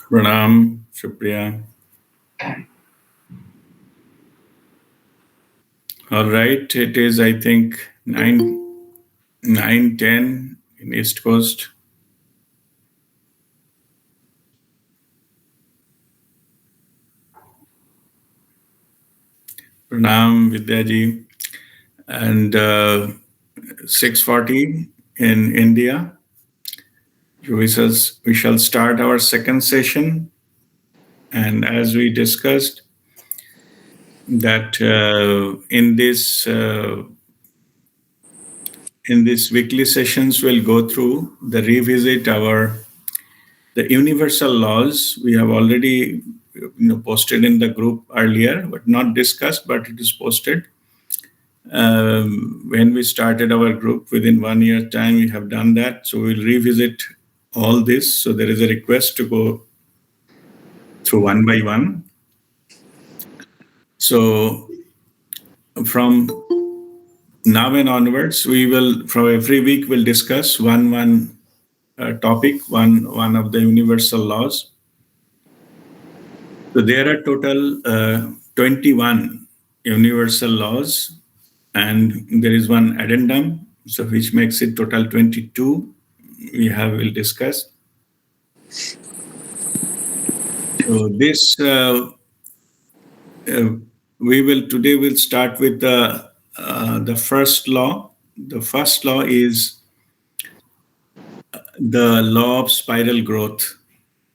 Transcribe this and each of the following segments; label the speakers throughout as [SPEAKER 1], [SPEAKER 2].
[SPEAKER 1] Pranam, Shukriya. All right, it is, I think, 9:10 in East Coast. Pranam, Vidyaji. And 6:40 in India. We shall start our second session. And as we discussed, that in these weekly sessions, we'll go through the revisit the universal laws. We have already posted in the group earlier, but not discussed, but it is posted. When we started our group, within 1 year time, we have done that. So we'll revisit all this. So there is a request to go through one by one. So from now and onwards, from every week, we'll discuss one topic, one of the universal laws. So there are total 21 universal laws, and there is one addendum, so which makes it total 22. We'll discuss. So this we'll start with the first law. The first law is the law of spiral growth.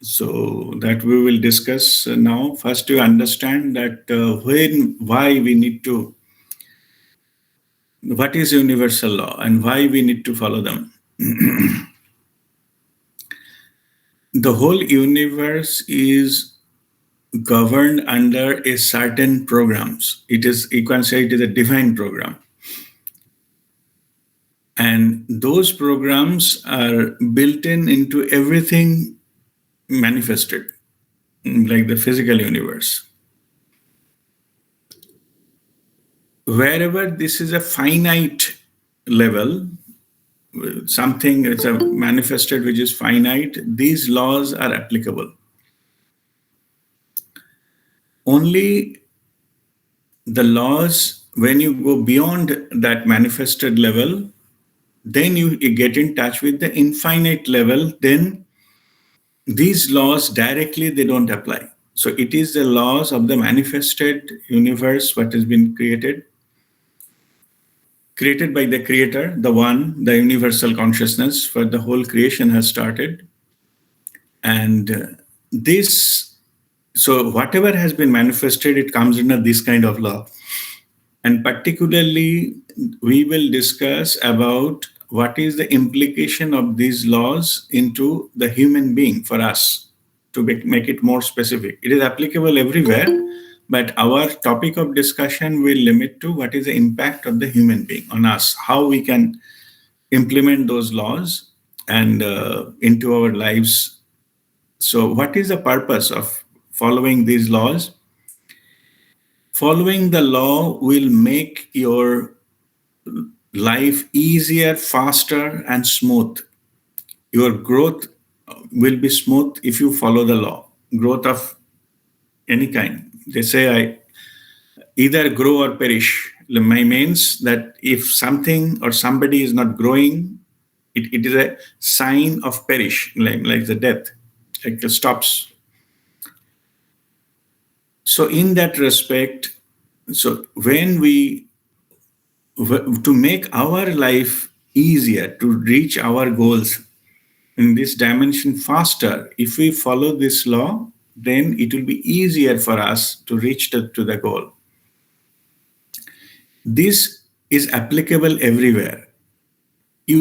[SPEAKER 1] So that we will discuss now. First, to understand that why we need to, what is universal law and why we need to follow them. The whole universe is governed under a certain programs. You can say it is a divine program. And those programs are built into everything manifested, like the physical universe. Wherever this is a finite level, something it's a manifested which is finite, these laws are applicable. Only the laws, when you go beyond that manifested level, then you get in touch with the infinite level, then these laws directly, they don't apply. So it is the laws of the manifested universe, what has been created by the creator, the one, the universal consciousness, for the whole creation has started. And so whatever has been manifested, it comes under this kind of law. And particularly, we will discuss about what is the implication of these laws into the human being for us, to make it more specific. It is applicable everywhere, but our topic of discussion will limit to what is the impact of the human being on us, how we can implement those laws and into our lives. So what is the purpose of following these laws? Following the law will make your life easier, faster, and smooth. Your growth will be smooth if you follow the law. Growth of any kind. They say either grow or perish. Means that if something or somebody is not growing, it is a sign of perish, like the death, like it stops. So in that respect, so when to make our life easier, to reach our goals in this dimension faster, if we follow this law, then it will be easier for us to reach to the goal. This is applicable everywhere.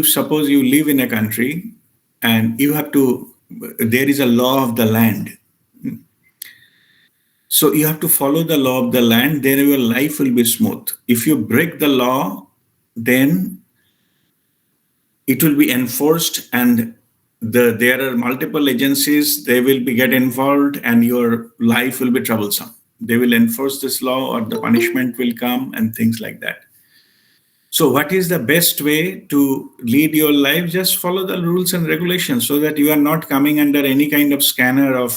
[SPEAKER 1] Suppose you live in a country and there is a law of the land. So you have to follow the law of the land, then your life will be smooth. If you break the law, then it will be enforced, and there are multiple agencies, they will get involved, and your life will be troublesome. They will enforce this law, or the punishment will come, and things like that. So, what is the best way to lead your life? Just follow the rules and regulations so that you are not coming under any kind of scanner of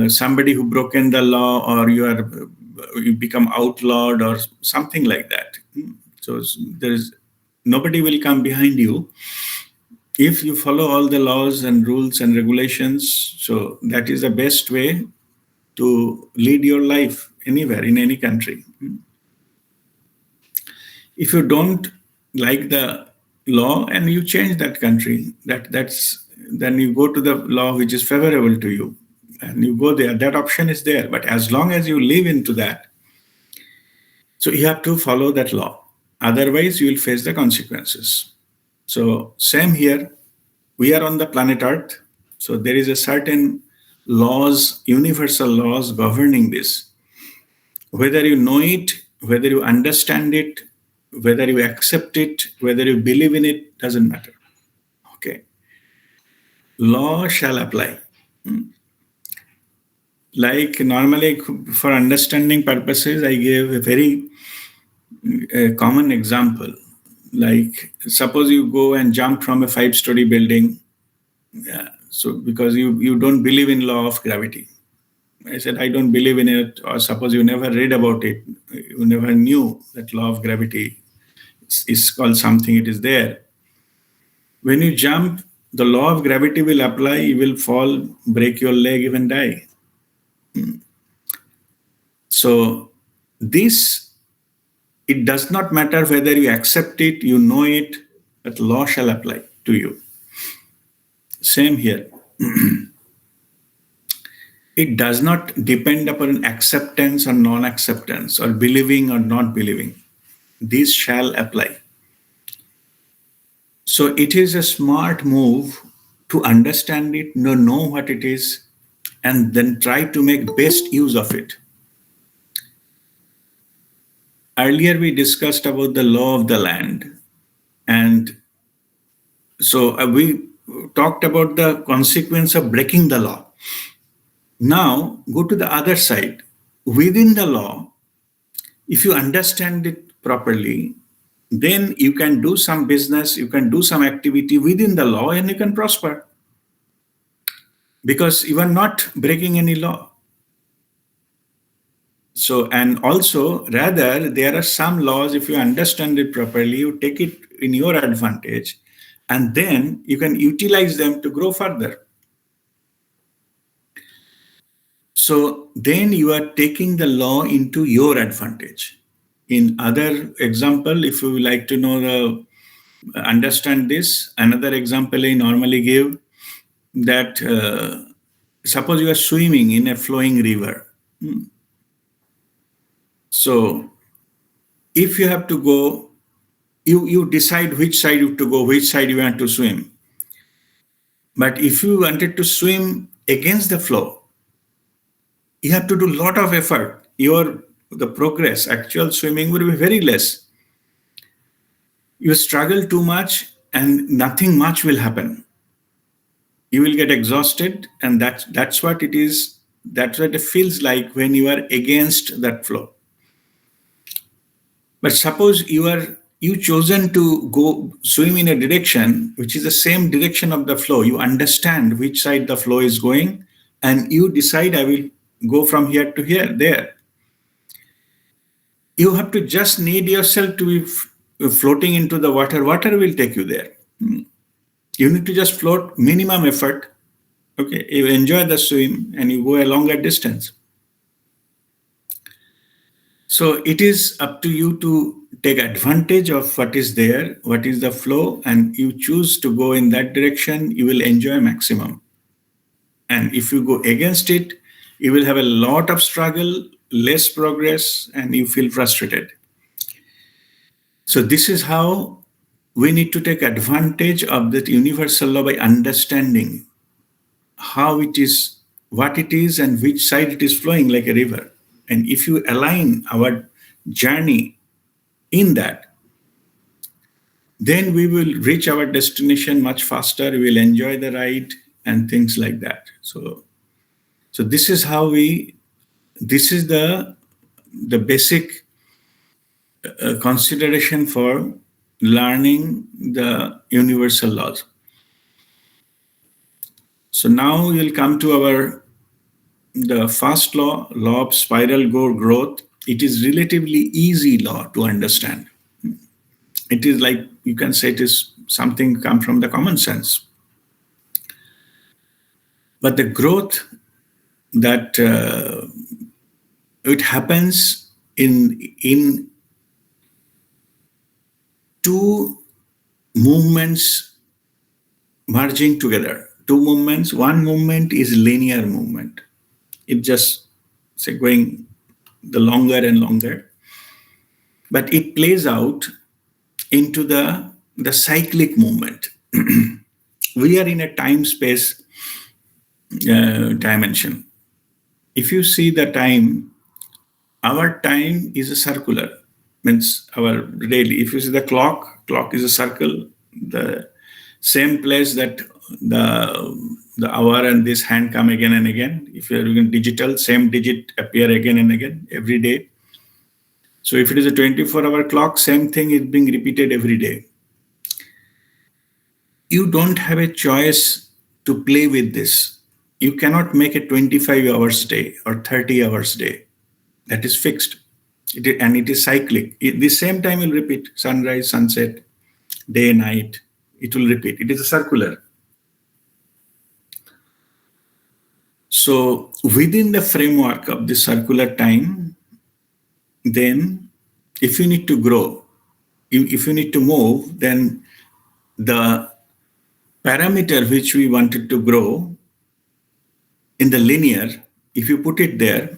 [SPEAKER 1] somebody who broken the law, or you become outlawed or something like that. So there is nobody will come behind you if you follow all the laws and rules and regulations. So that is the best way to lead your life anywhere in any country. If you don't like the law and you change that country, that's then you go to the law which is favorable to you and you go there. That option is there. But as long as you live into that, so you have to follow that law. Otherwise, you will face the consequences. So same here. We are on the planet Earth. So there is a certain laws, universal laws governing this. Whether you know it, whether you understand it, whether you accept it, whether you believe in it, doesn't matter. Okay. Law shall apply. Like normally, for understanding purposes, I gave a very common example. Like, suppose you go and jump from a 5-story building. Yeah, so because you don't believe in law of gravity. I said, I don't believe in it. Or suppose you never read about it. You never knew that law of gravity is called something, it is there. When you jump, the law of gravity will apply, you will fall, break your leg, even die. So this, it does not matter whether you accept it, you know it, but law shall apply to you. Same here. It does not depend upon acceptance or non-acceptance or believing or not believing. These shall apply. So it is a smart move to understand it, know what it is, and then try to make best use of it. Earlier we discussed about the law of the land, and so we talked about the consequence of breaking the law. Now go to the other side. Within the law, if you understand it properly, then you can do some business, you can do some activity within the law, and you can prosper because you are not breaking any law. So, and also, rather, there are some laws, if you understand it properly, you take it in your advantage, and then you can utilize them to grow further. So, then you are taking the law into your advantage. In other example, if you would like to know understand this, another example I normally give that suppose you are swimming in a flowing river. So if you have to go, you decide which side you have to go, which side you want to swim. But if you wanted to swim against the flow, you have to do a lot of effort. The progress, actual swimming will be very less. You struggle too much and nothing much will happen. You will get exhausted, and that's what it is. That's what it feels like when you are against that flow. But suppose you chosen to go swim in a direction which is the same direction of the flow. You understand which side the flow is going, and you decide I will go from here to here, there. You have to just need yourself to be floating into the water. Water will take you there. You need to just float, minimum effort. Okay, you enjoy the swim and you go a longer distance. So it is up to you to take advantage of what is there, what is the flow, and you choose to go in that direction, you will enjoy maximum. And if you go against it, you will have a lot of struggle, less progress, and you feel frustrated. So this is how we need to take advantage of that universal law by understanding how it is, what it is, and which side it is flowing like a river. And if you align our journey in that, then we will reach our destination much faster. We will enjoy the ride and things like that. So this is how this is the basic consideration for learning the universal laws. So now we'll come to the first law of spiral growth. It is relatively easy law to understand. It is like, you can say, it is something come from the common sense. But the growth that it happens in two movements merging together. Two movements. One movement is linear movement. It just say going the longer and longer, but it plays out into the cyclic movement. We are in a time space dimension. If you see the time, our time is a circular, means our daily. If you see the clock is a circle. The same place that the hour and this hand come again and again. If you're doing digital, same digit appear again and again every day. So if it is a 24-hour clock, same thing is being repeated every day. You don't have a choice to play with this. You cannot make a 25 hours day or 30 hours day. That is fixed. And it is cyclic. The same time will repeat. Sunrise, sunset, day, night. It will repeat. It is a circular. So within the framework of the circular time, then if you need to grow, if you need to move, then the parameter which we wanted to grow in the linear, if you put it there,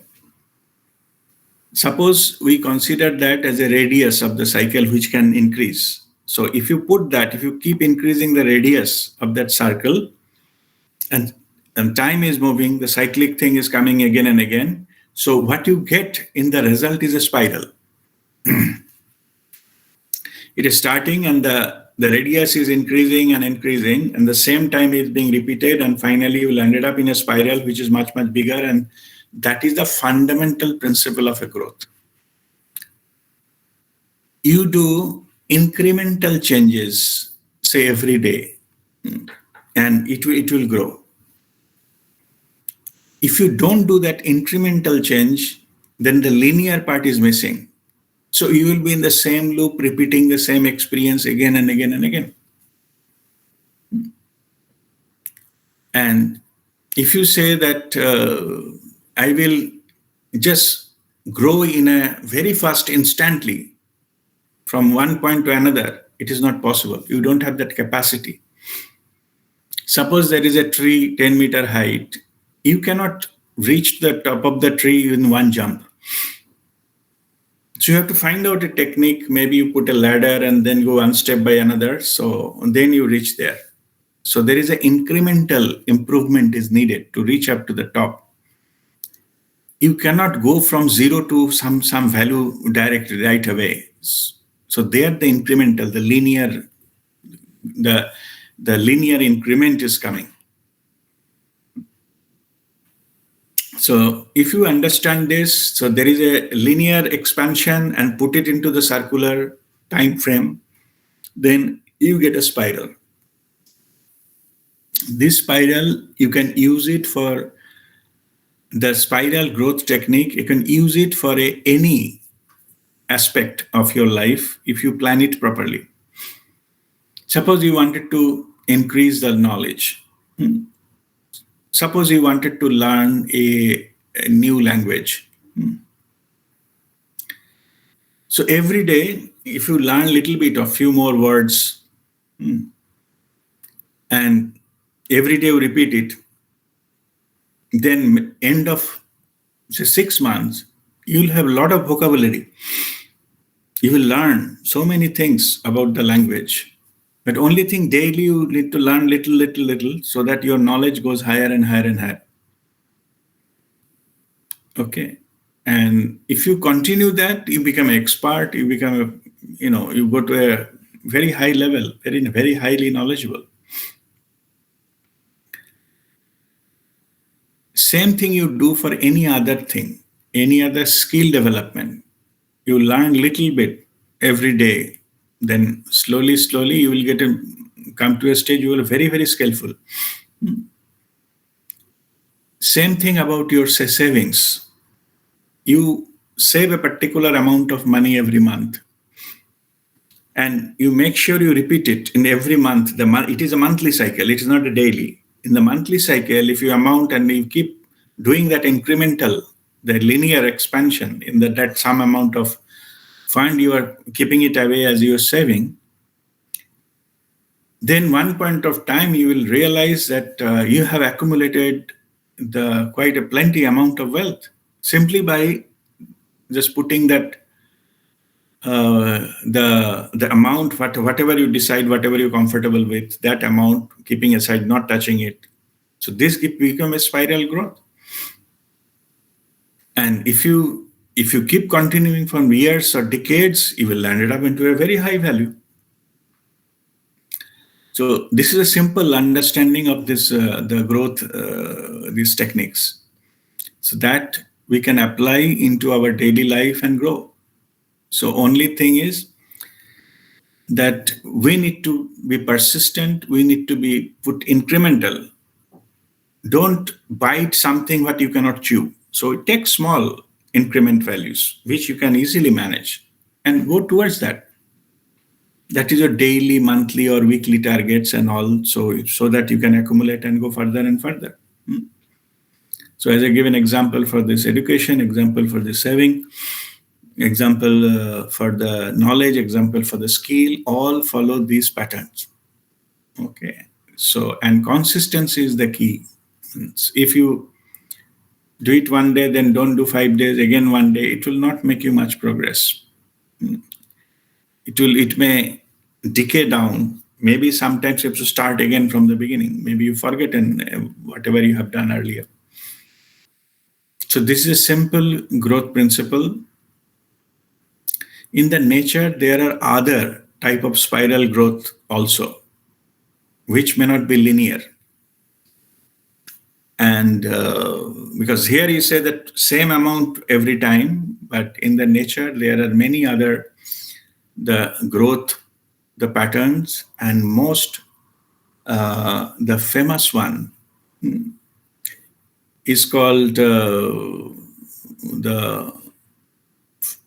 [SPEAKER 1] suppose we consider that as a radius of the cycle which can increase. So if you put that, if you keep increasing the radius of that circle, and time is moving, the cyclic thing is coming again and again. So what you get in the result is a spiral. It is starting and the radius is increasing and increasing, and the same time is being repeated, and finally you will end up in a spiral which is much, much bigger. And that is the fundamental principle of a growth. You do incremental changes, say every day, and it will grow. If you don't do that incremental change, then the linear part is missing. So you will be in the same loop, repeating the same experience again and again and again. And if you say that I will just grow in a very fast instantly from one point to another, it is not possible. You don't have that capacity. Suppose there is a tree 10-meter height. You cannot reach the top of the tree in one jump. So you have to find out a technique. Maybe you put a ladder and then go one step by another. So then you reach there. So there is an incremental improvement is needed to reach up to the top. You cannot go from zero to some value directly right away. So there the incremental, the linear increment is coming. So if you understand this, so there is a linear expansion and put it into the circular time frame, then you get a spiral. This spiral, you can use it for the spiral growth technique. You can use it for any aspect of your life if you plan it properly. Suppose you wanted to increase the knowledge. Suppose you wanted to learn a new language. So every day, if you learn a little bit of few more words, and every day you repeat it, then end of say 6 months, you'll have a lot of vocabulary. You will learn so many things about the language. But only thing, daily you need to learn little, so that your knowledge goes higher and higher and higher. Okay. And if you continue that, you become an expert, you become you go to a very high level, very highly knowledgeable. Same thing you do for any other thing, any other skill development. You learn little bit, every day, then slowly you will come to a stage you will be very, very skillful. Same thing about your savings. You save a particular amount of money every month, and you make sure you repeat it in every month. It is a monthly cycle, it is not a daily. In the monthly cycle, if you amount and you keep doing that incremental, the linear expansion in that some amount of fund you are keeping it away as you're saving, then one point of time you will realize that you have accumulated the quite a plenty amount of wealth simply by just putting that the amount, whatever you decide, whatever you're comfortable with, that amount keeping aside, not touching it. So this become a spiral growth. And if you keep continuing for years or decades, you will land it up into a very high value. So this is a simple understanding of this the growth these techniques, so that we can apply into our daily life and grow. So only thing is that we need to be persistent. We need to be put incremental. Don't bite something what you cannot chew. So take small increment values which you can easily manage and go towards that. That is your daily, monthly, or weekly targets, and all, so that you can accumulate and go further and further. So as I give an example for this education, example for the saving, example for the knowledge, example for the skill, all follow these patterns. Okay. So, and consistency is the key. If you do it one day, then don't do 5 days, again one day, it will not make you much progress. It may decay down. Maybe sometimes you have to start again from the beginning. Maybe you forgotten whatever you have done earlier. So this is a simple growth principle. In the nature, there are other type of spiral growth also, which may not be linear. And because here you say that same amount every time, but in the nature, there are many other, the growth, the patterns, and most, the famous one is called the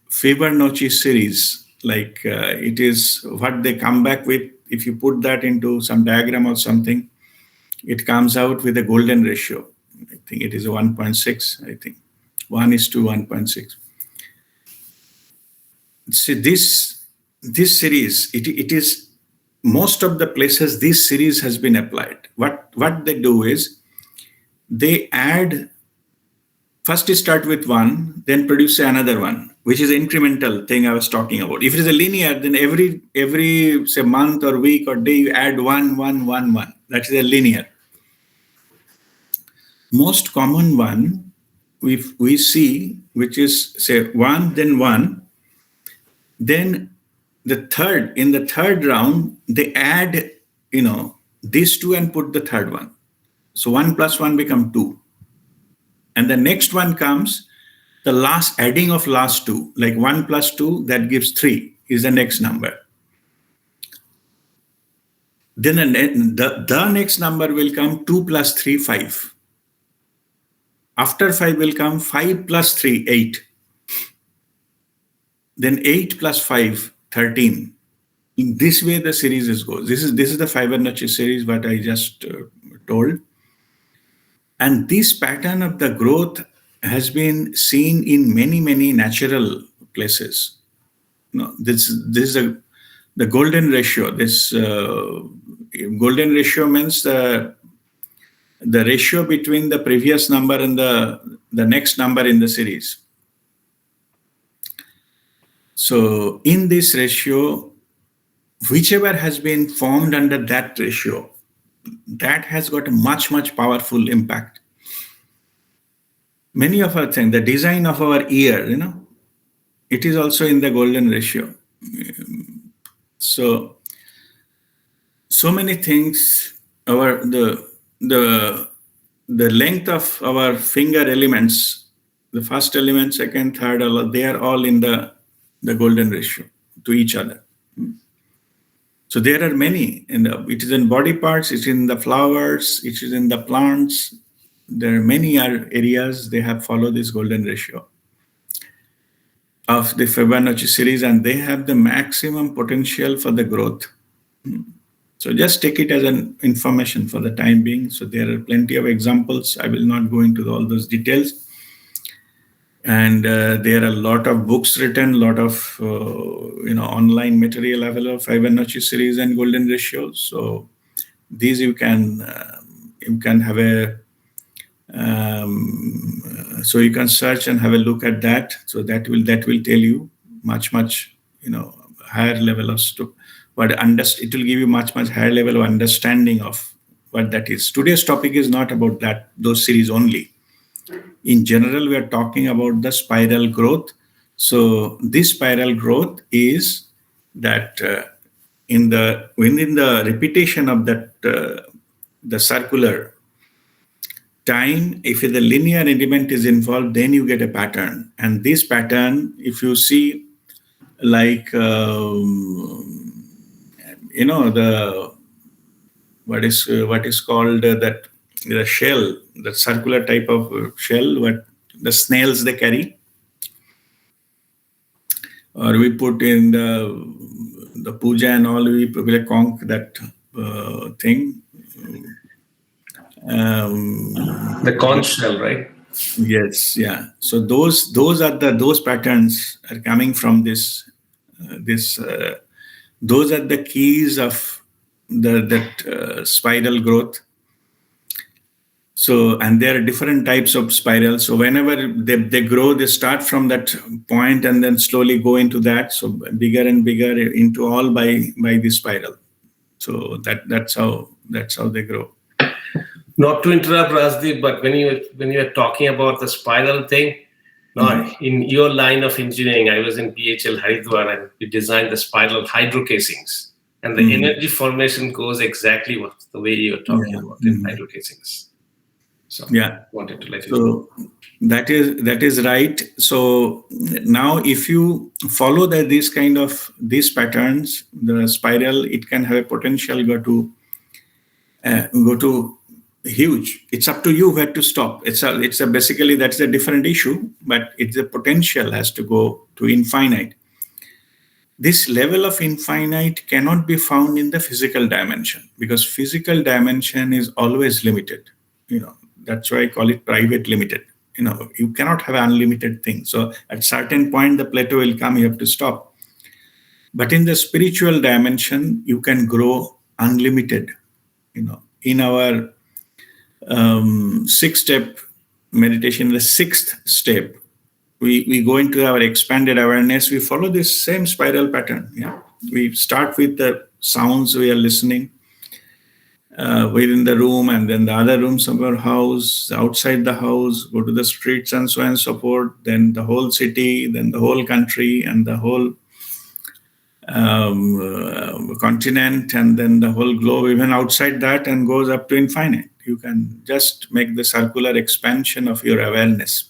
[SPEAKER 1] Fibonacci series. Like it is what they come back with. If you put that into some diagram or something, it comes out with a golden ratio. I think it is 1.6. I think 1:1.6. See, this series, it is most of the places this series has been applied. What they do is they add. First, you start with one, then produce another one, which is incremental thing I was talking about. If it is a linear, then every say month or week or day, you add one. That is a linear. Most common one we see, which is say one, then in the third round, they add, these two and put the third one. So 1 + 1 become 2. And the next one comes, the last adding of last two, like 1 + 2, that gives 3, is the next number. Then the next number will come 2 + 3, 5. After 5 will come 5 + 3, 8. Then 8 + 5, 13. In this way, the series goes. This is the Fibonacci series, what I just told. And this pattern of the growth has been seen in many, many natural places. This is the golden ratio. This golden ratio means the ratio between the previous number and the next number in the series. So in this ratio, whichever has been formed under that ratio, that has got a much, much powerful impact. Many of our things, the design of our ear, it is also in the golden ratio. So many things, the length of our finger elements, the first element, second, third, they are all in the golden ratio. to each other. So there are many, and it is in body parts, it's in the flowers, it is in the plants. There are many areas they have followed this golden ratio of the Fibonacci series, and they have the maximum potential for the growth. So just take it as an information for the time being. So there are plenty of examples. I will not go into all those details. And there are a lot of books written, a lot of online material available, Fibonacci series and golden ratios. So these you can have a so you can search and have a look at that. So that will tell you much higher level of stuff. But it will give you much higher level of understanding of what that is. Today's topic is not about those series only. In general, we are talking about the spiral growth. So this spiral growth is that within the repetition of that the circular time, if the linear element is involved, then you get a pattern. And this pattern, if you see, like the what is called that the shell, the circular type of shell, what the snails they carry, or we put in the puja and all, we will conk that thing.
[SPEAKER 2] The conch shell, right?
[SPEAKER 1] Yes, yeah. So those patterns are coming from this. Those are the keys of that spiral growth. So, and there are different types of spirals. So whenever they grow, they start from that point and then slowly go into that. So bigger and bigger into all by the spiral. So that's how they grow.
[SPEAKER 2] Not to interrupt, Rasdeep, but when you are talking about the spiral thing, in your line of engineering, I was in PHL Haridwar and we designed the spiral hydro casings. And the energy formation goes exactly the way you're talking about in hydro casings. So wanted to let you know.
[SPEAKER 1] That is right. So now if you follow these patterns, the spiral, it can have a potential go to huge. It's up to you where to stop. It's basically that's a different issue, but the potential has to go to infinite. This level of infinite cannot be found in the physical dimension, because physical dimension is always limited. That's why I call it private limited. You cannot have unlimited things. So at certain point, the plateau will come, you have to stop. But in the spiritual dimension, you can grow unlimited. In our 6-step meditation, the 6th step, we go into our expanded awareness. We follow this same spiral pattern. We start with the sounds we are listening within the room, and then the other rooms of our house, outside the house, go to the streets and so on and so forth, then the whole city, then the whole country, and the whole continent, and then the whole globe, even outside that, and goes up to infinite. You can just make the circular expansion of your awareness.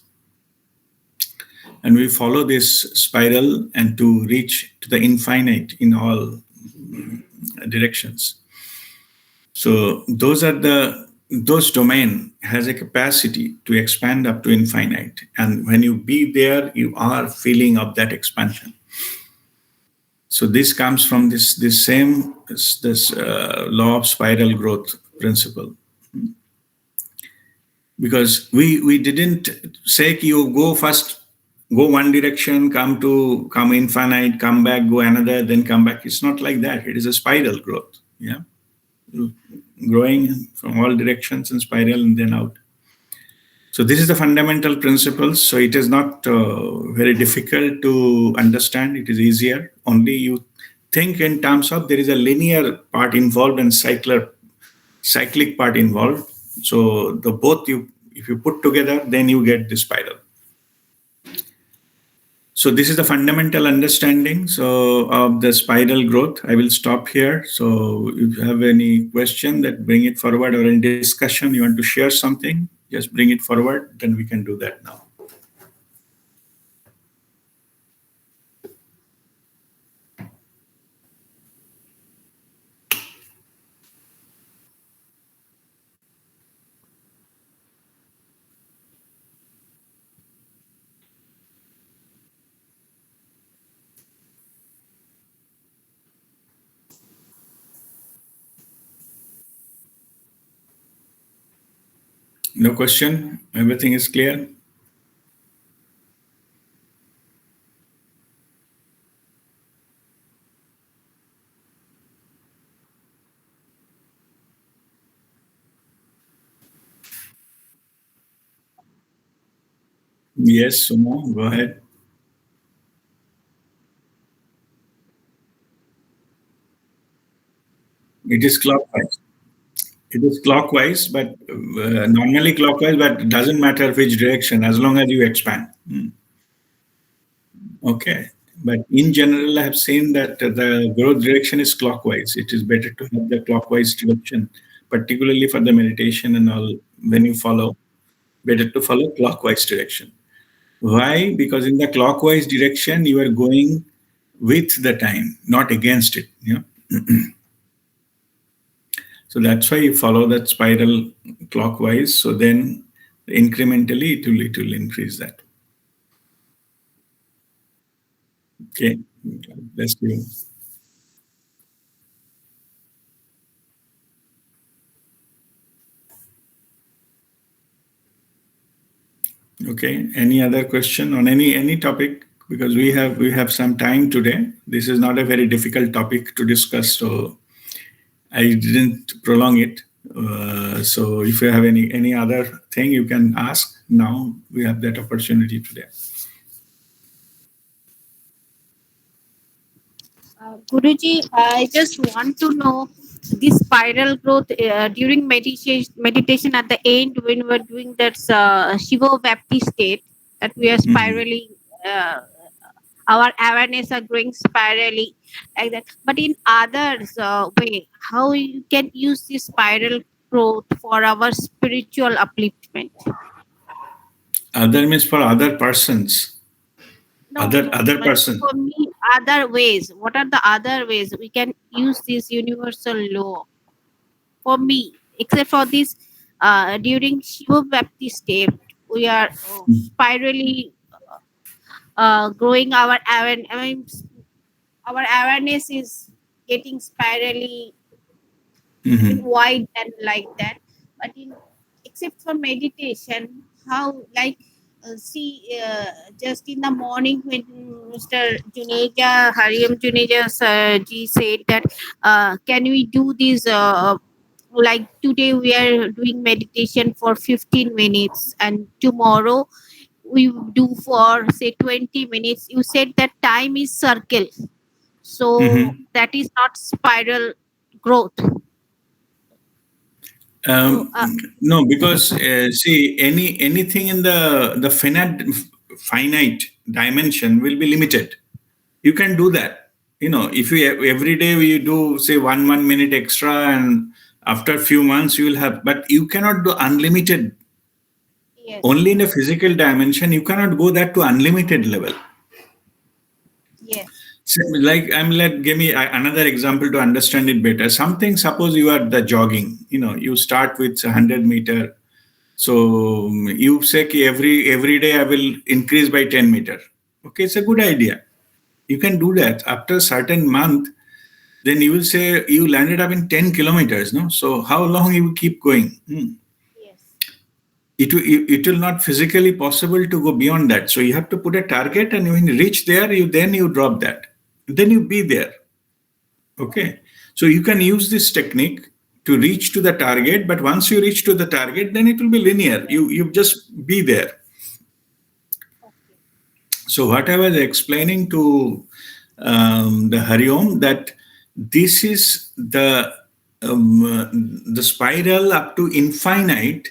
[SPEAKER 1] And we follow this spiral and to reach to the infinite in all directions. So those domain has a capacity to expand up to infinite. And when you be there, you are feeling of that expansion. So this comes from this same law of spiral growth principle. Because we didn't say you go one direction, come infinite, come back, go another, then come back. It's not like that. It is a spiral growth. Growing from all directions and spiral and then out. So this is the fundamental principles. So it is not very difficult to understand. It is easier. Only you think in terms of there is a linear part involved and cyclic part involved. So the both if you put together, then you get the spiral. So this is the fundamental understanding of the spiral growth. I will stop here. So if you have any question, that bring it forward, or in discussion you want to share something, just bring it forward. Then we can do that now. No question? Everything is clear? Yes, Sumo, go ahead. It is clockwise. It is clockwise, but normally clockwise, but it doesn't matter which direction as long as you expand. Okay. But in general, I have seen that the growth direction is clockwise. It is better to have the clockwise direction, particularly for the meditation and all. When you follow, better to follow clockwise direction. Why? Because in the clockwise direction, you are going with the time, not against it. So that's why you follow that spiral clockwise. So then incrementally it will increase that. Okay. That's you. Okay. Any other question on any topic? Because we have some time today. This is not a very difficult topic to discuss, so I didn't prolong it. So if you have any other thing, you can ask now. We have that opportunity today.
[SPEAKER 3] Guruji, I just want to know this spiral growth during meditation at the end when we're doing that Shiva Vapti state that we are
[SPEAKER 1] Mhm.
[SPEAKER 3] spiraling, our awareness are growing spirally like that. But in others way, how you can use this spiral growth for our spiritual upliftment?
[SPEAKER 1] Other means for other persons.
[SPEAKER 3] No,
[SPEAKER 1] Other
[SPEAKER 3] but
[SPEAKER 1] person.
[SPEAKER 3] for me, other ways. What are the other ways we can use this universal law? For me, except for this, during Shiva Bhakti state, we are spirally growing our awareness. I mean, our awareness is getting spirally, I mean,
[SPEAKER 1] Mhm.
[SPEAKER 3] wide and like that. But in except for meditation, how like see just in the morning when Mr. Juneja Hariam Juneja ji said that can we do this like today we are doing meditation for 15 minutes and tomorrow we do for say 20 minutes. You said that time is circle, so
[SPEAKER 1] Mhm.
[SPEAKER 3] that is not spiral growth. So
[SPEAKER 1] Um, no, because see, anything in the finite dimension will be limited. You can do that. If you every day you do say one minute extra, and after a few months you will have, but you cannot do unlimited.
[SPEAKER 3] yes,
[SPEAKER 1] Only in a physical dimension, you cannot go that to unlimited level.
[SPEAKER 3] yes,
[SPEAKER 1] So, like give me another example to understand it better. Something, suppose you are the jogging. You start with 100 meter. So you say कि every day I will increase by 10 meter. Okay, it's a good idea. You can do that. After a certain month, then you will say you landed up in 10 kilometers. No, so how long you will keep going?
[SPEAKER 3] yes.
[SPEAKER 1] It will not physically possible to go beyond that. So you have to put a target, and when you reach there, you drop that. Then you be there. Okay. So you can use this technique to reach to the target, but once you reach to the target, then it will be linear. You just be there.
[SPEAKER 3] Okay.
[SPEAKER 1] So what I was explaining to the Hariom, that this is the spiral up to infinite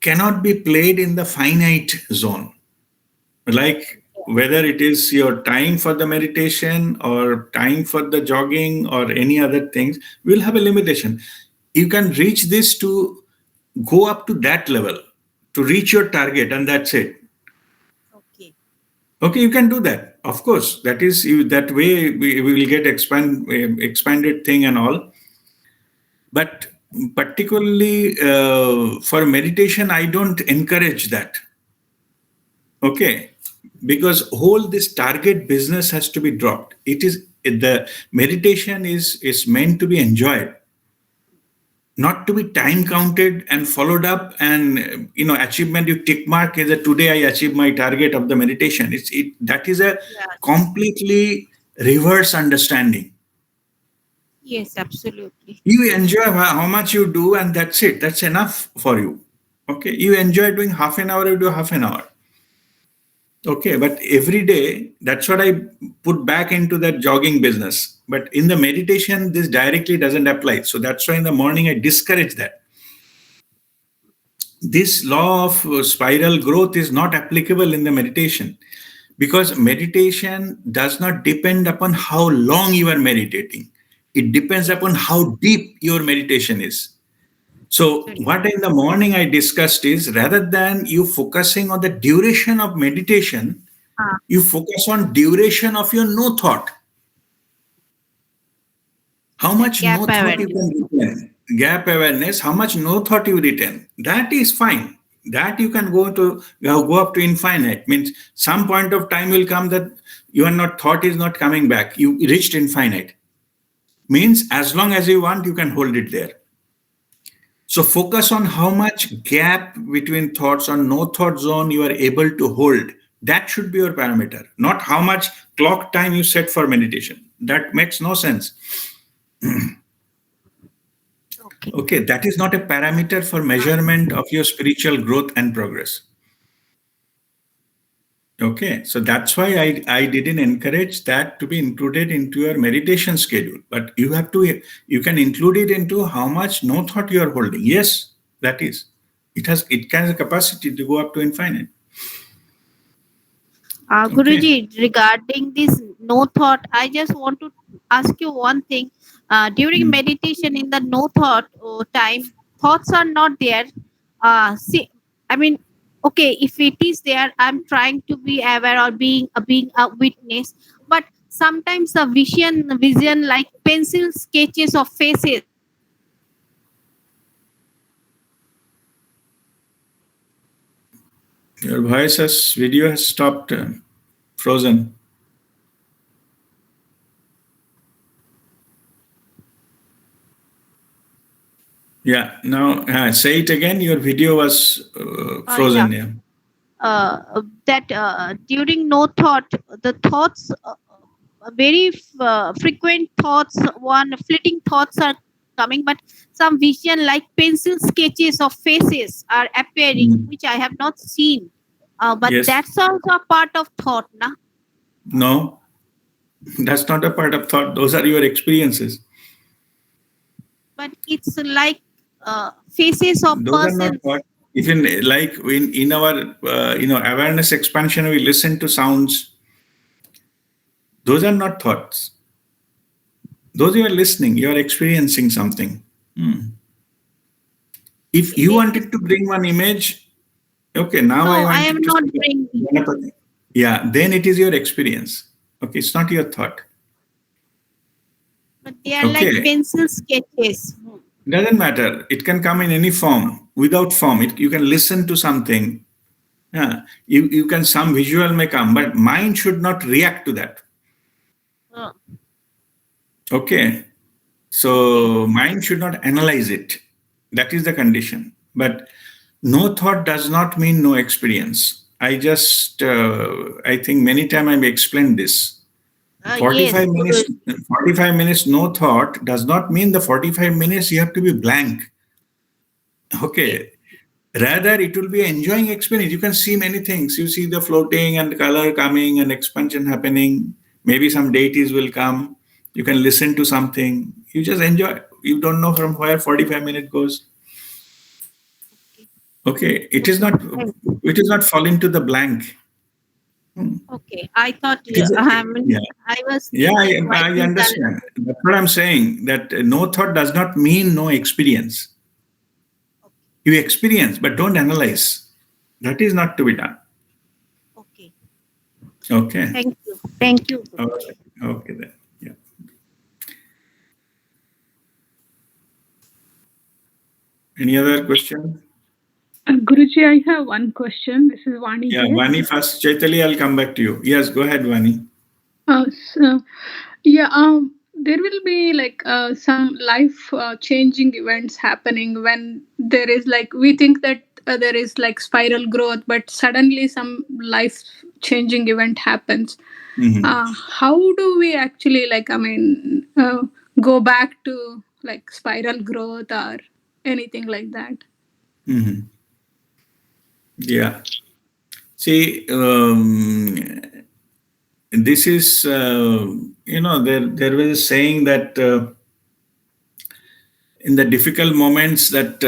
[SPEAKER 1] cannot be played in the finite zone. Like whether it is your time for the meditation or time for the jogging or any other things, will have a limitation. You can reach this to go up to that level, to reach your target, and that's it.
[SPEAKER 3] Okay.
[SPEAKER 1] Okay, you can do that. Of course, that is that way we will get expanded thing and all. But particularly for meditation, I don't encourage that. Okay, because whole this target business has to be dropped. The meditation is meant to be enjoyed. not to be time counted and followed up, and achievement you tick mark is that today I achieved my target of the meditation. That is a
[SPEAKER 3] Yes.
[SPEAKER 1] completely reverse understanding.
[SPEAKER 3] Yes, absolutely.
[SPEAKER 1] You enjoy how much you do, and that's it. That's enough for you. Okay, you enjoy doing half an hour, you do half an hour. Okay, but every day, that's what I put back into that jogging business. But in the meditation, this directly doesn't apply. So that's why in the morning I discourage that. This law of spiral growth is not applicable in the meditation, because meditation does not depend upon how long you are meditating. It depends upon
[SPEAKER 3] Yes,
[SPEAKER 1] how deep your meditation is. So, what
[SPEAKER 3] absolutely.
[SPEAKER 1] in the morning I discussed is, rather than you focusing on the duration of meditation,
[SPEAKER 3] Ah,
[SPEAKER 1] you focus on duration of your no thought. How
[SPEAKER 3] that
[SPEAKER 1] much
[SPEAKER 3] gap
[SPEAKER 1] no thought you
[SPEAKER 3] awareness.
[SPEAKER 1] can retain. Gap awareness, how much no thought you retain. That is fine. That you can go up to infinite. Means some point of time will come that you are not thought is not coming back. You reached infinite. Means as long as you want, you can hold it there. So focus on how much gap between thoughts or no thought zone you are able to hold. That should be your parameter, not how much clock time you set for meditation. That makes no sense.
[SPEAKER 3] Okay.
[SPEAKER 1] Okay, that is not a parameter for measurement of your spiritual growth and progress. Okay, so that's why I didn't encourage that to be included into your meditation schedule. But you can include it into how much no thought you are holding. Yes, that is. It has a capacity to go up to infinite. Okay.
[SPEAKER 3] Guruji, regarding this no thought, I just want to ask you one thing. During
[SPEAKER 1] Mm.
[SPEAKER 3] meditation in the no thought time, thoughts are not there. See, I mean, okay, if it is there, I'm trying to be aware or being a witness. But sometimes the vision like pencil sketches of faces are appearing, which I have not seen. But
[SPEAKER 1] Your video has stopped, frozen. Yeah, now say it again. Your video was
[SPEAKER 3] Yeah,
[SPEAKER 1] frozen. Yeah.
[SPEAKER 3] that during no thought, the thoughts, very frequent thoughts, one fleeting thoughts are coming, but some vision like pencil sketches of faces are appearing,
[SPEAKER 1] Mm.
[SPEAKER 3] which I have not seen. But
[SPEAKER 1] Yes.
[SPEAKER 3] that's also a part of thought, na?
[SPEAKER 1] No, that's not a part of thought. Those are your experiences.
[SPEAKER 3] But it's like faces of
[SPEAKER 1] Those are not
[SPEAKER 3] persons.
[SPEAKER 1] thought. Even like in our awareness expansion, we listen to sounds. Those are not thoughts. Those you are listening. You are experiencing something. Hmm. If
[SPEAKER 3] Okay,
[SPEAKER 1] you
[SPEAKER 3] there is
[SPEAKER 1] wanted to bring one image, okay, now I
[SPEAKER 3] no. I am
[SPEAKER 1] wanted to
[SPEAKER 3] not
[SPEAKER 1] see
[SPEAKER 3] bringing,
[SPEAKER 1] Ganapati. Yeah, then it is your experience. Okay, it's not your thought.
[SPEAKER 3] but they are like
[SPEAKER 1] Okay,
[SPEAKER 3] pencil sketches.
[SPEAKER 1] doesn't matter. It can come in any form. Without form, you can listen to something. Yeah, you can, some visual may come, but mind should not react to that.
[SPEAKER 3] Uh,
[SPEAKER 1] Okay,
[SPEAKER 3] okay.
[SPEAKER 1] so mind should not analyze it. That is the condition. But no thought does not mean no experience. I think many times I've explained this.
[SPEAKER 3] Yes,
[SPEAKER 1] 45 minutes,
[SPEAKER 3] Guru.
[SPEAKER 1] 45 minutes no thought does not mean the 45 minutes you have to be blank.
[SPEAKER 3] Okay.
[SPEAKER 1] Okay. Rather, it will be enjoying experience. You can see many things. You see the floating and color coming and expansion happening. Maybe some deities will come. You can listen to something. You just enjoy. You don't know from where 45 minutes goes.
[SPEAKER 3] Okay.
[SPEAKER 1] Okay.
[SPEAKER 3] Okay. Thank you.
[SPEAKER 1] It is not fall into the blank. Hmm.
[SPEAKER 3] Okay. I thought,
[SPEAKER 1] It is
[SPEAKER 3] I mean,
[SPEAKER 1] yeah.
[SPEAKER 3] I was
[SPEAKER 1] Yeah,
[SPEAKER 3] thinking why
[SPEAKER 1] I
[SPEAKER 3] things are.
[SPEAKER 1] understand. That's what I'm saying. That no thought does not mean no experience. You experience, but don't analyze. That is not to be done.
[SPEAKER 3] Okay.
[SPEAKER 1] Okay.
[SPEAKER 3] Thank you. Thank you,
[SPEAKER 1] Okay.
[SPEAKER 3] Guruji.
[SPEAKER 1] Okay then. Yeah. Any other question?
[SPEAKER 4] Guruji, I have one question. This is Vani
[SPEAKER 1] Yeah,
[SPEAKER 4] here.
[SPEAKER 1] Vani first. Chaitali, I'll come back to you. Yes, go ahead, Vani.
[SPEAKER 4] So, yeah, there will be like some life changing events happening when there is like we think that there is like spiral growth, but suddenly some life changing event happens.
[SPEAKER 1] Mhm.
[SPEAKER 4] How do we actually go back to like spiral growth or anything like that?
[SPEAKER 1] Mhm. Yeah. See, this is there was a saying that in the difficult moments that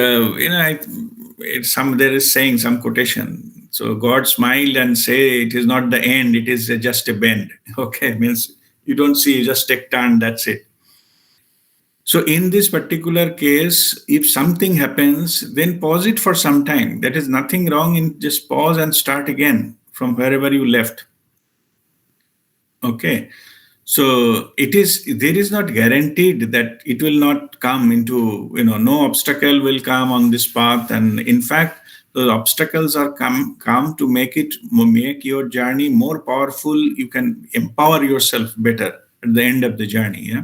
[SPEAKER 1] it's some there is saying some quotation. So God smiled and say it is not the end, it is just a bend. Okay, means you don't see, you just take turn. That's it. So in this particular case, if something happens, then pause it for some time. There is nothing wrong in just pause and start again from wherever you left. Okay. So it is there is not guaranteed that it will not come into, no obstacle will come on this path. And in fact, the obstacles are come to make your journey more powerful. You can empower yourself better at the end of the journey. Yeah.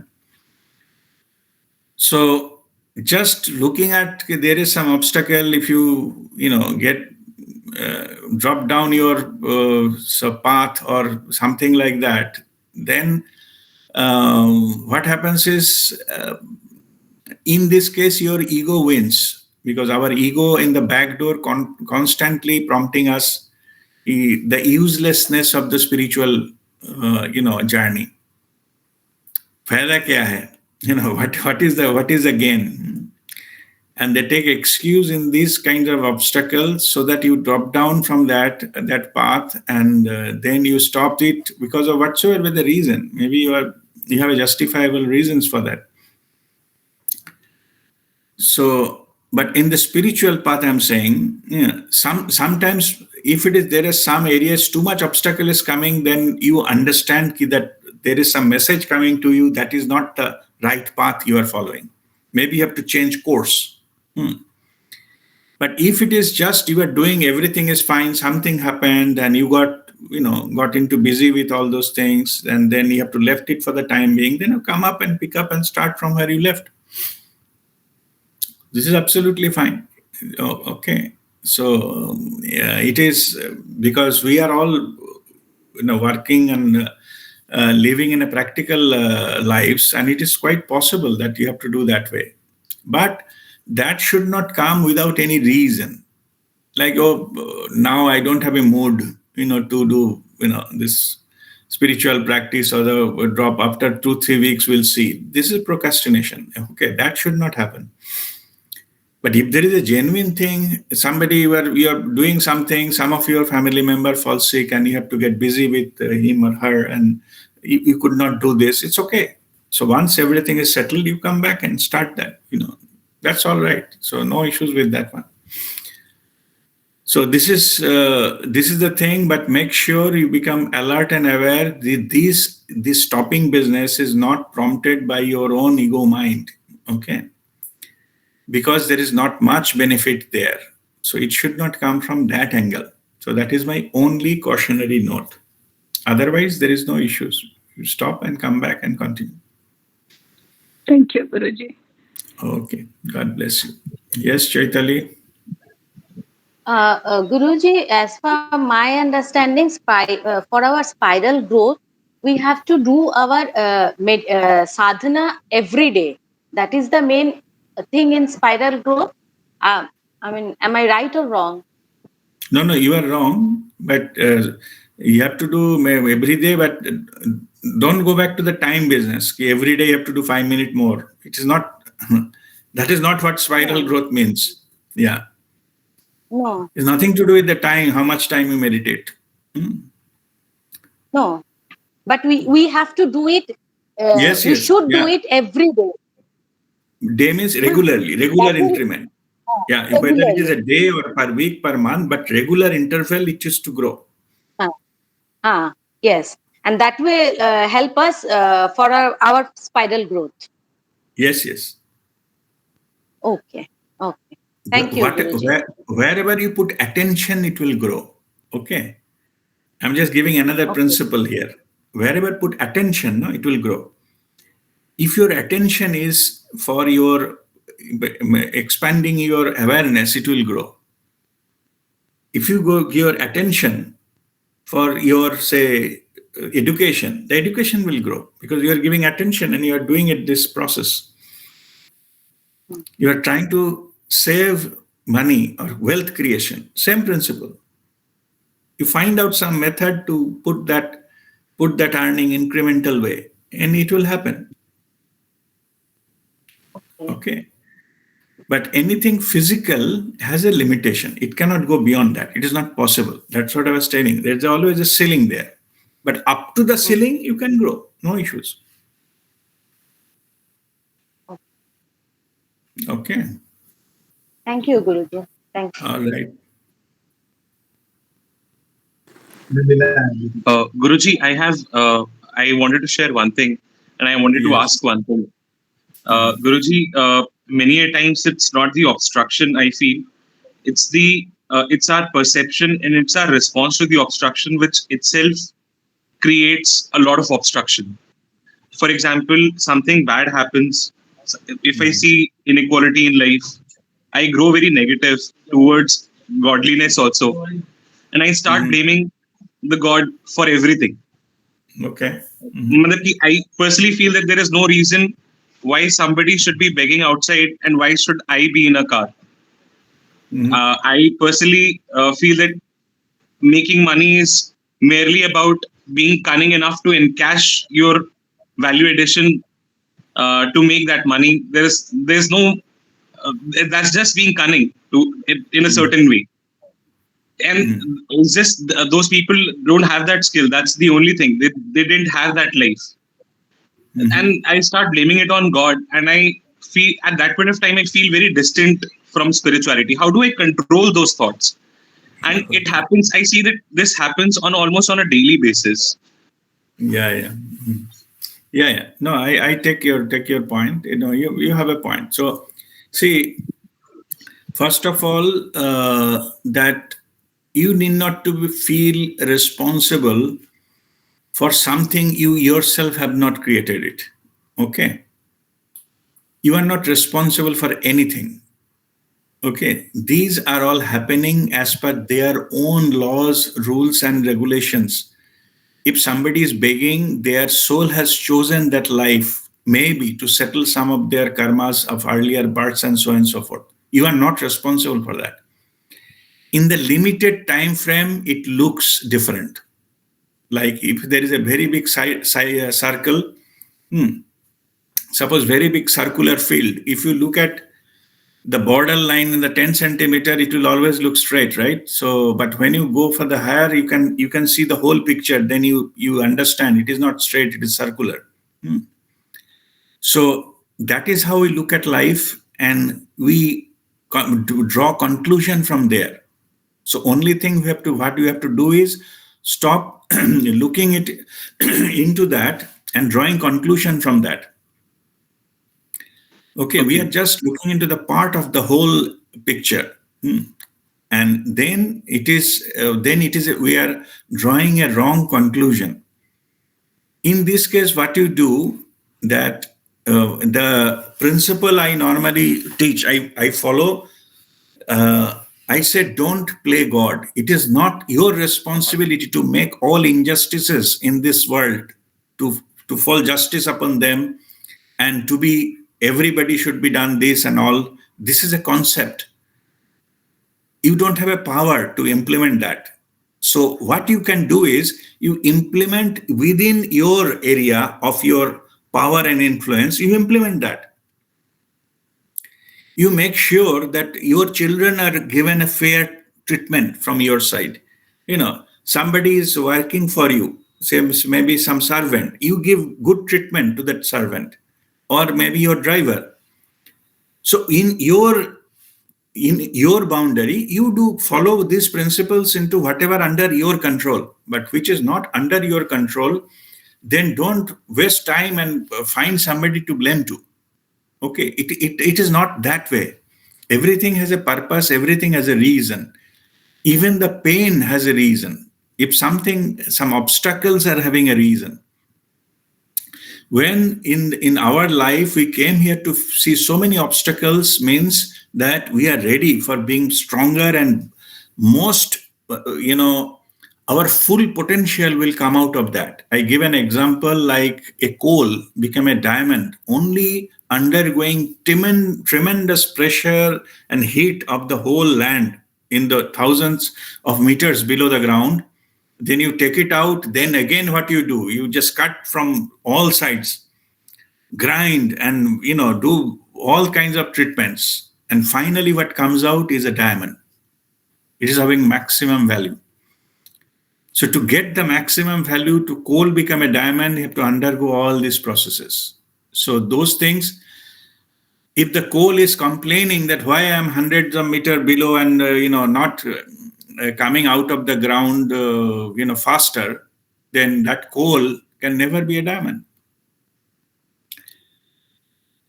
[SPEAKER 1] So just looking at okay, there is some obstacle, if get drop down your path or something like that, then what happens is in this case your ego wins, because our ego in the back door constantly prompting us the uselessness of the spiritual journey. फायदा क्या है, what is the gain? And they take excuse in these kinds of obstacles so that you drop down from that path, and then you stop it because of whatsoever the reason. Maybe you have a justifiable reasons for that. So, but in the spiritual path, I'm saying, sometimes if it is there is some areas too much obstacle is coming, then you understand that there is some message coming to you that is not the right path you are following. Maybe you have to change course. But if it is just you are doing everything is fine, something happened and you got into busy with all those things, and then you have to left it for the time being, then you come up and pick up and start from where you left. This is absolutely fine. Okay. So yeah, it is because we are all working and living in a practical lives, and it is quite possible that you have to do that way. But that should not come without any reason. Like, now I don't have a mood, to do, this spiritual practice, or the drop after 2-3 weeks, we'll see. This is procrastination. Okay, that should not happen. But if there is a genuine thing, somebody where you are doing something, some of your family member falls sick and you have to get busy with him or her, and you could not do this, it's okay. So once everything is settled, you come back and start that. That's all right. So no issues with that one. So this is the thing, but make sure you become alert and aware. This stopping business is not prompted by your own ego mind, okay? Because there is not much benefit there. So it should not come from that angle. So that is my only cautionary note. Otherwise, there is no issues. You stop and come back and continue.
[SPEAKER 4] Thank you, Guruji.
[SPEAKER 1] Okay, God bless you. Yes, Chaitali.
[SPEAKER 5] Guruji, as per my understanding, for our spiral growth, we have to do our sadhana every day. That is the main thing in spiral growth. I mean, am I right or wrong?
[SPEAKER 1] No, you are wrong. But you have to do every day, but don't go back to the time business. Every day you have to do 5 minutes more. It is not, that is not what spiral growth means. Yeah.
[SPEAKER 5] No.
[SPEAKER 1] It's nothing to do with the time, how much time you meditate.
[SPEAKER 5] No. But we have to do it.
[SPEAKER 1] Yes.
[SPEAKER 5] We should do it every day.
[SPEAKER 1] Day means regularly, regular increment. Yeah, whether it is a day or per week, per month, but regular interval, it is to grow.
[SPEAKER 5] Yes. And that will help us for our spiral growth.
[SPEAKER 1] Yes.
[SPEAKER 5] Okay. Thank you.
[SPEAKER 1] Wherever you put attention, it will grow. Okay. I'm just giving another principle here. Wherever put attention, it will grow. If your attention is for your expanding your awareness, it will grow. If you go give your attention for your, say, education, the education will grow because you are giving attention and you are doing it this process. You are trying to save money or wealth creation, same principle. You find out some method to put that earning incremental way, and it will happen. Okay. But anything physical has a limitation. It cannot go beyond that. It is not possible. That's what I was telling. There's always a ceiling there. But up to the ceiling, you can grow. No issues. Okay.
[SPEAKER 5] Thank you, Guruji. Thank you.
[SPEAKER 1] All right.
[SPEAKER 6] Guruji, I wanted to share one thing, and I wanted to
[SPEAKER 1] Yes.
[SPEAKER 6] ask one thing. Guruji, many a times it's not the obstruction I feel, it's our perception and it's our response to the obstruction which itself creates a lot of obstruction. For example, something bad happens. If I see inequality in life, I grow very negative towards godliness also, and I start blaming the God for everything.
[SPEAKER 1] Okay.
[SPEAKER 6] I personally feel that there is no reason why somebody should be begging outside and why should I be in a car. I personally feel that making money is merely about being cunning enough to encash your value addition to make that money. There's no that's just being cunning in a certain way. And it's just those people don't have that skill. That's the only thing. They didn't have that life. And I start blaming it on God. And I feel at that point of time, I feel very distant from spirituality. How do I control those thoughts? And it happens. I see that this happens almost on a daily basis.
[SPEAKER 1] Yeah. No, I take your point. You have a point. So, see, first of all, that you need not to feel responsible for something you yourself have not created it. Okay. You are not responsible for anything. Okay. These are all happening as per their own laws, rules, and regulations. If somebody is begging, their soul has chosen that life, maybe to settle some of their karmas of earlier births and so on and so forth. You are not responsible for that. In the limited time frame, it looks different. Like if there is a very big circle, suppose very big circular field, if you look at the border line in the 10 centimeter, it will always look straight, right? So, but when you go for the higher, you can see the whole picture. Then you understand it is not straight, it is circular. So that is how we look at life, and we draw conclusion from there. So only thing what you have to do is stop looking into that and drawing conclusion from that. Okay, we are just looking into the part of the whole picture, and then it is we are drawing a wrong conclusion. In this case, what you do that the principle I normally teach, I follow. I say, don't play God. It is not your responsibility to make all injustices in this world, to fall justice upon them, and to be everybody should be done this and all. This is a concept. You don't have a power to implement that. So what you can do is you implement within your area of your power and influence, you implement that. You make sure that your children are given a fair treatment from your side. Somebody is working for you, say maybe some servant, you give good treatment to that servant, or maybe your driver. So in your boundary, you do follow these principles into whatever under your control, but which is not under your control, then don't waste time and find somebody to blame to. Okay, it is not that way. Everything has a purpose, everything has a reason. Even the pain has a reason. If some obstacles are having a reason. When in our life we came here to see so many obstacles, means that we are ready for being stronger, and most, our full potential will come out of that. I give an example, like a coal become a diamond only undergoing tremendous pressure and heat of the whole land in the thousands of meters below the ground. Then you take it out, then again what you do, you just cut from all sides, grind, and do all kinds of treatments, and finally what comes out is a diamond. It is having maximum value. So to get the maximum value, to coal become a diamond, you have to undergo all these processes. So those things, if the coal is complaining that why I am hundreds of meter below and not coming out of the ground faster, then that coal can never be a diamond.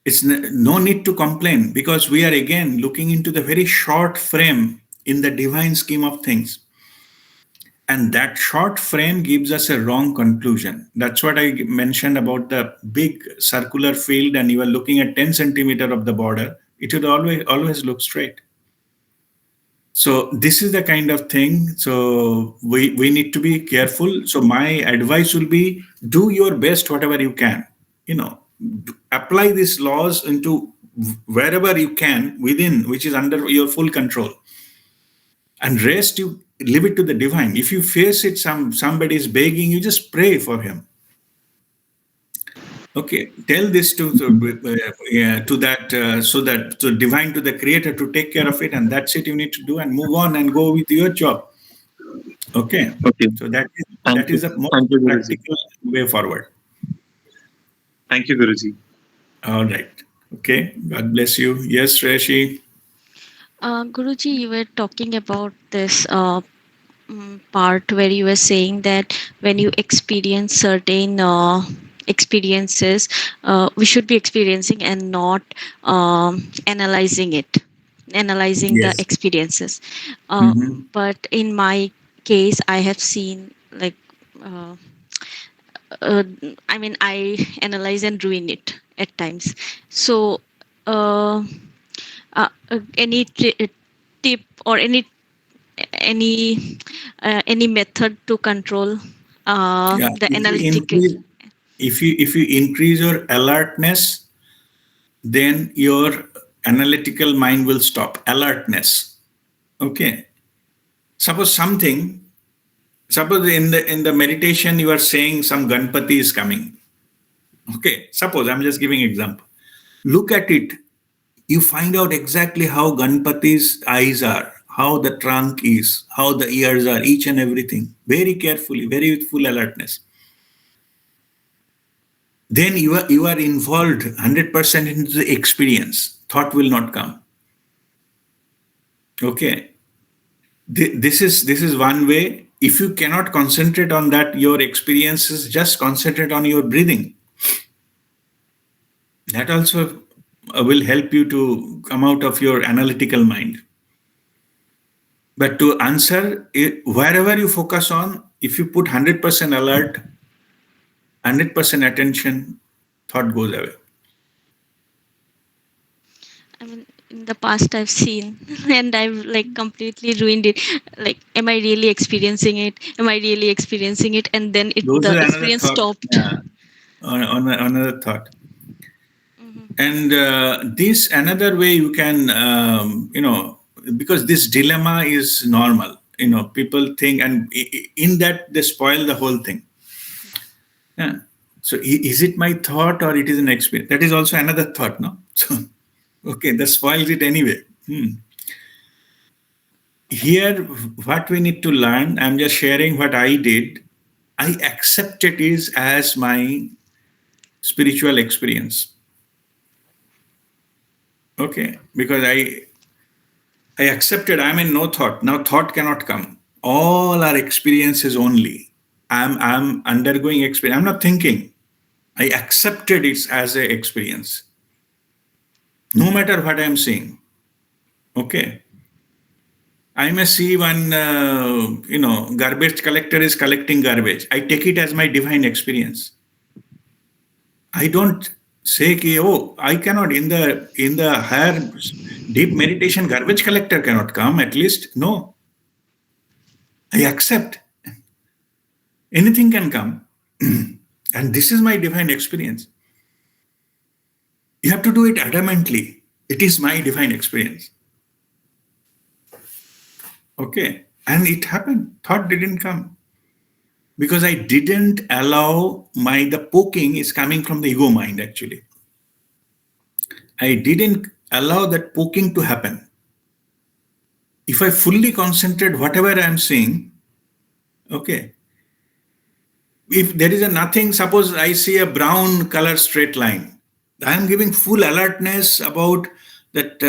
[SPEAKER 1] It's no need to complain, because we are again looking into the very short frame in the divine scheme of things. And that short frame gives us a wrong conclusion. That's what I mentioned about the big circular field, and you are looking at 10 centimeter of the border. It would always look straight. So this is the kind of thing. So we need to be careful. So my advice will be, do your best, whatever you can. Apply these laws into wherever you can within, which is under your full control. And rest, you leave it to the divine. If you face it, somebody is begging, you just pray for him. Okay, tell this to that, so that to divine, to the creator, to take care of it, and that's it you need to do, and move on and go with your job. Okay. So that is the most practical way forward.
[SPEAKER 6] Thank you, Guruji.
[SPEAKER 1] All right. Okay. God bless you. Yes, Reshi.
[SPEAKER 7] Guruji, you were talking about this part where you were saying that when you experience certain experiences, we should be experiencing and not analyzing
[SPEAKER 1] Yes.
[SPEAKER 7] the experiences.
[SPEAKER 1] Mhm.
[SPEAKER 7] But in my case, I have seen like, I analyze and ruin it at times. So, any tip or any method to control
[SPEAKER 1] Yeah.
[SPEAKER 7] the analytical?
[SPEAKER 1] If you increase your alertness, then your analytical mind will stop. Alertness. Okay. Suppose in the meditation you are saying some Ganpati is coming. Okay. Suppose I'm just giving example. Look at it. You find out exactly how Ganpati's eyes are, how the trunk is, how the ears are, each and everything. Very carefully, very with full alertness. Then you are involved 100% into the experience. Thought will not come. Okay. This is one way. If you cannot concentrate on that, your experiences, just concentrate on your breathing. That also will help you to come out of your analytical mind. But to answer, wherever you focus on, if you put 100% alert, 100% attention, thought goes away.
[SPEAKER 7] I mean, in the past I've seen and I've like completely ruined it. Like, am I really experiencing it? Am I really experiencing it? And then
[SPEAKER 1] Those
[SPEAKER 7] the
[SPEAKER 1] are another
[SPEAKER 7] experience
[SPEAKER 1] thought.
[SPEAKER 7] stopped.
[SPEAKER 1] Yeah. On another thought. And this another way you can, because this dilemma is normal. People think, and in that they spoil the whole thing. Yeah. So is it my thought or it is an experience? That is also another thought, no? So, okay, that spoils it anyway. Here, what we need to learn, I'm just sharing what I did. I accepted it as my spiritual experience. Okay, because I accepted I'm in no thought. Now thought cannot come. All our experiences only. I'm undergoing experience. I'm not thinking. I accepted it as an experience. No matter what I'm seeing. Okay. I may see one, garbage collector is collecting garbage. I take it as my divine experience. I don't say कि oh I cannot in the higher deep meditation garbage collector cannot come, at least no, I accept anything can come. And this is my divine experience. You have to do it adamantly. It is my divine experience. Okay. And it happened. Thought didn't come. Because I didn't allow the poking is coming from the ego mind actually. I didn't allow that poking to happen. If I fully concentrate whatever I am seeing, okay. If there is a nothing, suppose I see a brown color straight line, I am giving full alertness about that,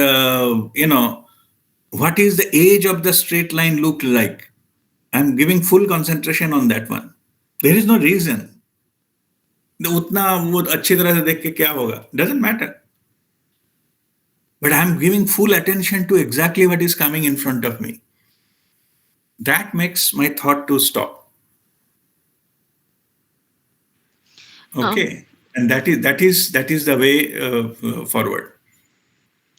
[SPEAKER 1] what is the age of the straight line look like. I'm giving full concentration on that one. There is no reason. उतना वो अच्छी तरह से देख के क्या होगा? Doesn't matter. But I'm giving full attention to exactly what is coming in front of me. That makes my thought to stop. Okay, and that is the way forward.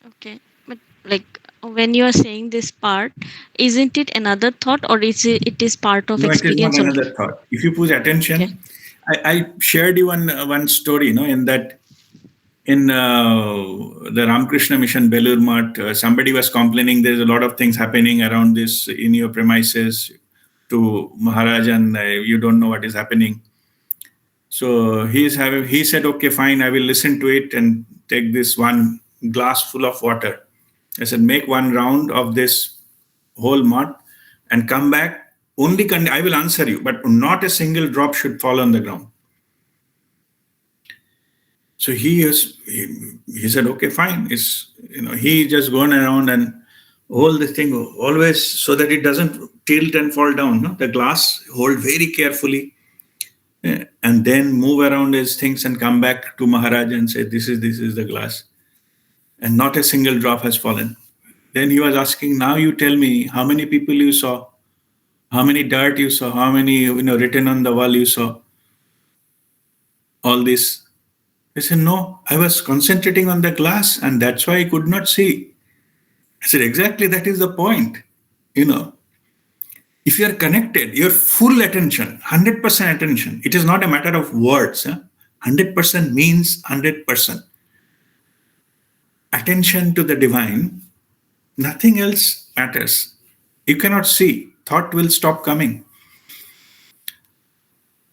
[SPEAKER 7] Okay, but like when you are saying this part, isn't it another thought, or it is part of
[SPEAKER 1] No, it is not
[SPEAKER 7] experience only?
[SPEAKER 1] another thought. If you put attention,
[SPEAKER 7] Okay.
[SPEAKER 1] I shared you one story, in that in the Ramakrishna Mission Belur Math, somebody was complaining there's a lot of things happening around this in your premises to Maharaj, and you don't know what is happening. So he said, okay, fine, I will listen to it and take this one glass full of water. I said, make one round of this whole mud and come back. I will answer you, but not a single drop should fall on the ground. So he said, okay, fine. He just gone around and hold this thing always so that it doesn't tilt and fall down. No? The glass, hold very carefully. And then move around his things and come back to Maharaj and say, this is the glass. And not a single drop has fallen. Then he was asking, now you tell me how many people you saw, how many dirt you saw, how many written on the wall you saw, all this. I said, no, I was concentrating on the glass and that's why I could not see. I said, exactly, that is the point. If you are connected, your full attention, 100% attention, it is not a matter of words. 100% means 100%. Attention to the divine, nothing else matters. You cannot see. Thought will stop coming.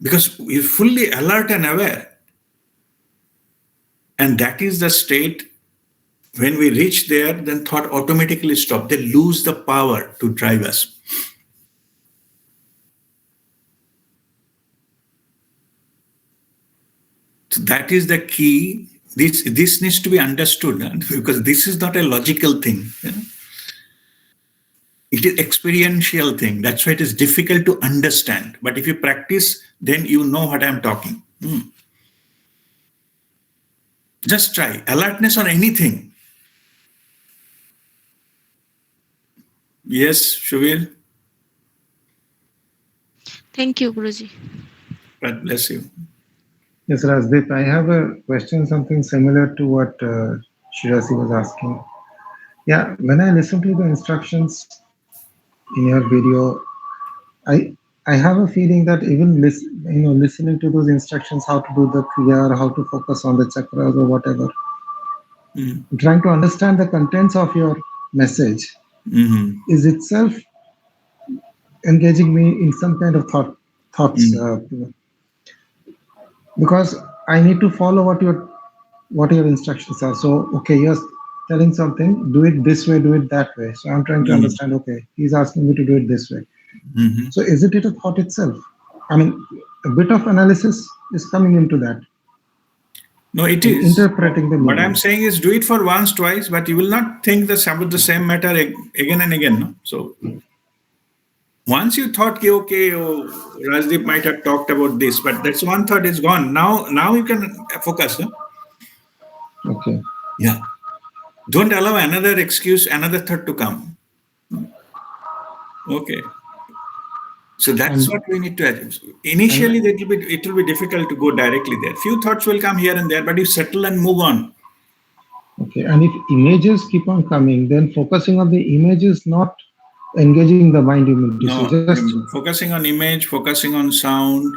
[SPEAKER 1] Because you're fully alert and aware. And that is the state, when we reach there, then thought automatically stops. They lose the power to drive us. So that is the key. This needs to be understood, because this is not a logical thing. It is experiential thing. That's why it is difficult to understand. But if you practice, then you know what I'm talking. Just try alertness on anything. Yes, Shubir.
[SPEAKER 7] Thank you, Guruji.
[SPEAKER 1] God bless you.
[SPEAKER 8] Yes, Rajdeep, I have a question, something similar to what Shirasi was asking. Yeah, when I listen to the instructions in your video, I have a feeling that even listening to those instructions, how to do the kriya or how to focus on the chakras or whatever, trying to understand the contents of your message is itself engaging me in some kind of thoughts. Because I need to follow what your instructions are. So, okay, you're telling something, do it this way, do it that way. So I'm trying to understand, okay, he's asking me to do it this way. So is it a thought itself? I mean, a bit of analysis is coming into that.
[SPEAKER 1] No, it is.
[SPEAKER 8] Interpreting the meaning.
[SPEAKER 1] What I'm saying is do it for once, twice, but you will not think about the same matter again and again. No? So once you thought, okay, Rajdeep might have talked about this, but that's one thought is gone. Now you can focus. No?
[SPEAKER 8] Okay.
[SPEAKER 1] Yeah. Don't allow another excuse, another thought to come. Okay. So that's what we need to achieve. Initially, it will be difficult to go directly there. Few thoughts will come here and there, but you settle and move on.
[SPEAKER 8] Okay, and if images keep on coming, then focusing on the image is not engaging the mind immediately.
[SPEAKER 1] No,
[SPEAKER 8] Just
[SPEAKER 1] focusing on image, focusing on sound,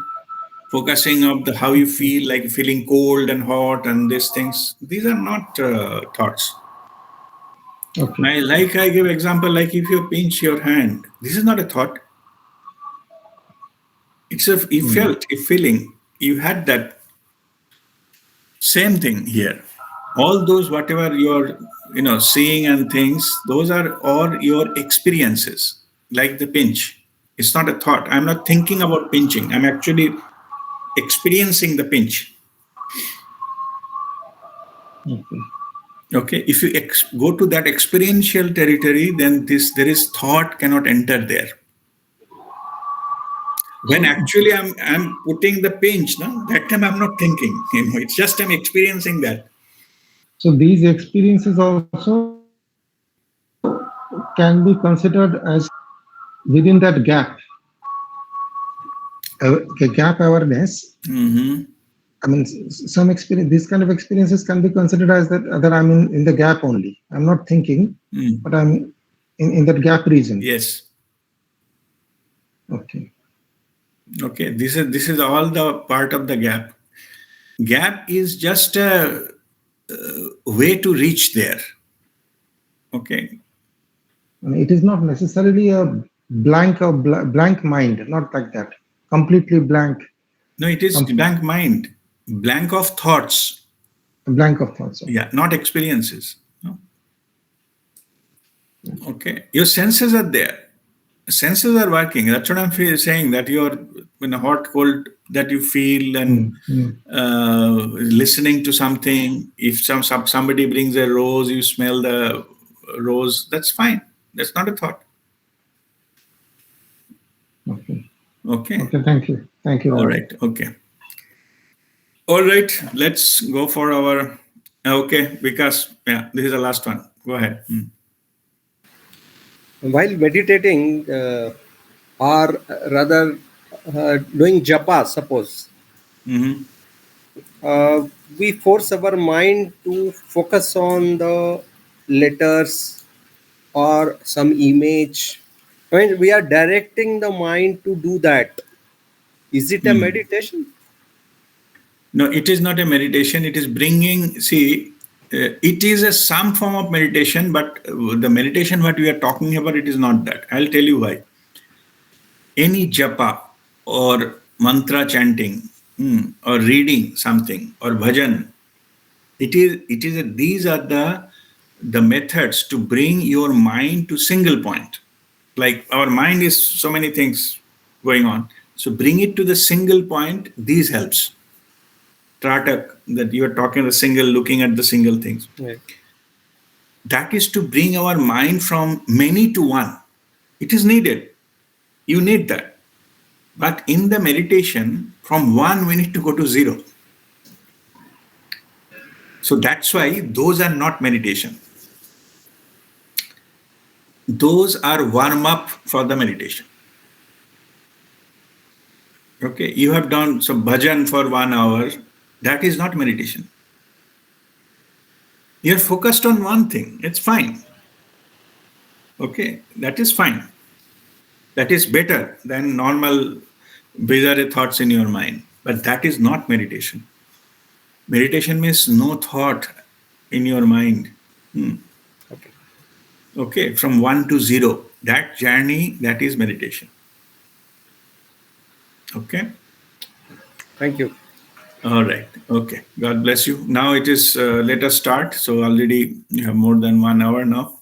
[SPEAKER 1] focusing on how you feel, like feeling cold and hot and these things. These are not thoughts.
[SPEAKER 8] okay.
[SPEAKER 1] I give example, like if you pinch your hand, this is not a thought. It's you felt a feeling. You had that same thing here. All those whatever you're seeing and things, those are all your experiences. Like the pinch, it's not a thought. I'm not thinking about pinching. I'm actually experiencing the pinch.
[SPEAKER 8] Okay.
[SPEAKER 1] Okay, if you go to that experiential territory, then there is thought cannot enter there. When actually I'm putting the pinch, no, that time I'm not thinking. It's just I'm experiencing that.
[SPEAKER 8] So these experiences also can be considered as within that gap, a gap awareness.
[SPEAKER 1] Mm-hmm.
[SPEAKER 8] I mean, some experience, these kind of experiences can be considered as that I'm in the gap only. I'm not thinking, but I'm in that gap region.
[SPEAKER 1] Yes.
[SPEAKER 8] Okay.
[SPEAKER 1] Okay. This is all the part of the gap. Gap is just a way to reach there. Okay.
[SPEAKER 8] It is not necessarily a blank mind, not like that. Completely blank.
[SPEAKER 1] No, it is blank mind, blank of thoughts.
[SPEAKER 8] Blank of thoughts. Okay.
[SPEAKER 1] Yeah, not experiences. No? Okay, your senses are there. Senses are working. That's what I'm saying. That you're in a hot, cold, that you feel and listening to something. If somebody brings a rose, you smell the rose. That's fine. That's not a thought.
[SPEAKER 8] Okay.
[SPEAKER 1] Okay.
[SPEAKER 8] Okay. Thank you. Thank you.
[SPEAKER 1] All right. Okay. All right. Let's go for our. Okay, because this is the last one. Go ahead.
[SPEAKER 9] While meditating, or rather doing japa, suppose, we force our mind to focus on the letters or some image. I mean, we are directing the mind to do that. Is it a meditation?
[SPEAKER 1] No, it is not a meditation. It is bringing, it is some form of meditation, but the meditation what we are talking about, it is not that. I'll tell you why. Any japa or mantra chanting or reading something or bhajan, these are the methods to bring your mind to single point. Like our mind is so many things going on. So bring it to the single point. These helps. Tratak, that you are talking the single, looking at the single things.
[SPEAKER 9] Right.
[SPEAKER 1] That is to bring our mind from many to one. It is needed. You need that. But in the meditation, from one, we need to go to zero. So that's why those are not meditation. Those are warm up for the meditation. Okay, you have done some bhajan for 1 hour. That is not meditation. You're focused on one thing. It's fine. Okay, that is fine. That is better than normal bizarre thoughts in your mind. But that is not meditation. Meditation means no thought in your mind. Okay, from 1 to 0. That journey, that is meditation. Okay?
[SPEAKER 9] Thank you.
[SPEAKER 1] All right. Okay. God bless you. Now it is, let us start. So already you have more than 1 hour now.